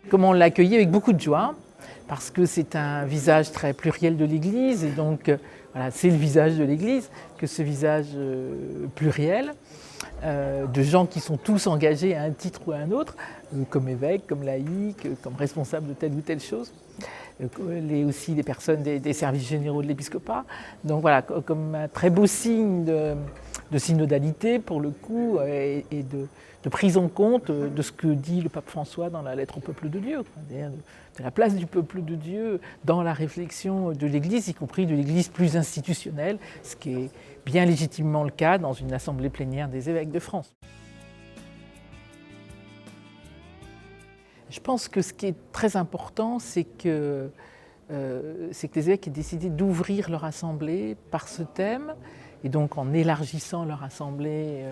comment on l'a accueilli avec beaucoup de joie, parce que c'est un visage très pluriel de l'Église, et donc voilà, c'est le visage de l'Église, que ce visage pluriel, de gens qui sont tous engagés à un titre ou à un autre, comme évêques, comme laïcs, comme responsables de telle ou telle chose, aussi les personnes des services généraux de l'épiscopat. Donc voilà, comme un très beau signe de synodalité pour le coup, et de prise en compte de ce que dit le pape François dans la lettre au peuple de Dieu, de la place du peuple de Dieu dans la réflexion de l'Église, y compris de l'Église plus institutionnelle, ce qui est bien légitimement le cas dans une assemblée plénière des évêques de France. Je pense que ce qui est très important, c'est que les évêques aient décidé d'ouvrir leur assemblée par ce thème, et donc en élargissant leur assemblée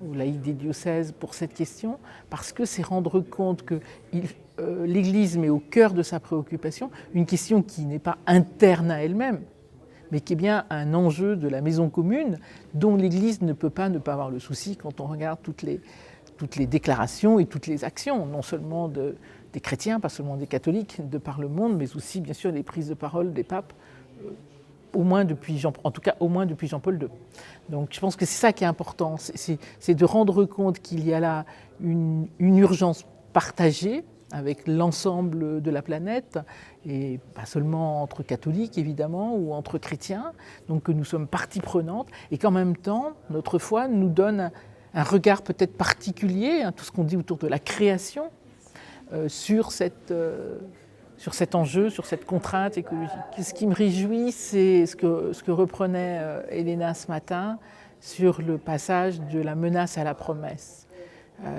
aux laïcs des diocèses pour cette question, parce que c'est rendre compte que l'Église met au cœur de sa préoccupation une question qui n'est pas interne à elle-même, mais qui est bien un enjeu de la maison commune, dont l'Église ne peut pas ne pas avoir le souci quand on regarde toutes les déclarations et toutes les actions, non seulement des chrétiens, pas seulement des catholiques de par le monde, mais aussi bien sûr les prises de parole des papes, au moins depuis Jean-Paul II. Donc je pense que c'est ça qui est important, c'est de rendre compte qu'il y a là une urgence partagée avec l'ensemble de la planète, et pas seulement entre catholiques évidemment, ou entre chrétiens, donc que nous sommes partie prenante, et qu'en même temps, notre foi nous donne un regard peut-être particulier, tout ce qu'on dit autour de la création, sur cet enjeu, sur cette contrainte écologique. Ce qui me réjouit, c'est ce que reprenait Elena ce matin sur le passage de la menace à la promesse.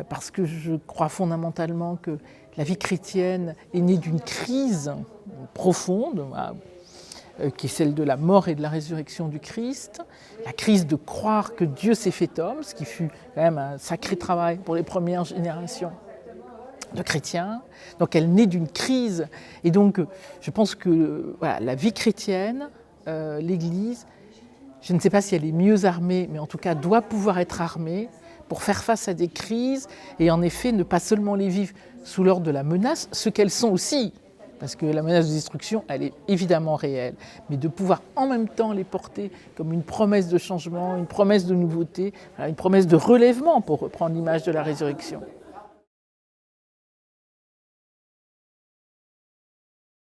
Parce que je crois fondamentalement que la vie chrétienne est née d'une crise profonde, qui est celle de la mort et de la résurrection du Christ, la crise de croire que Dieu s'est fait homme, ce qui fut quand même un sacré travail pour les premières générations de chrétiens. Donc elle naît d'une crise, et donc je pense que voilà, la vie chrétienne, l'Église, je ne sais pas si elle est mieux armée, mais en tout cas doit pouvoir être armée pour faire face à des crises, et en effet ne pas seulement les vivre sous l'ordre de la menace, ce qu'elles sont aussi, parce que la menace de destruction, elle est évidemment réelle, mais de pouvoir en même temps les porter comme une promesse de changement, une promesse de nouveauté, une promesse de relèvement, pour reprendre l'image de la résurrection.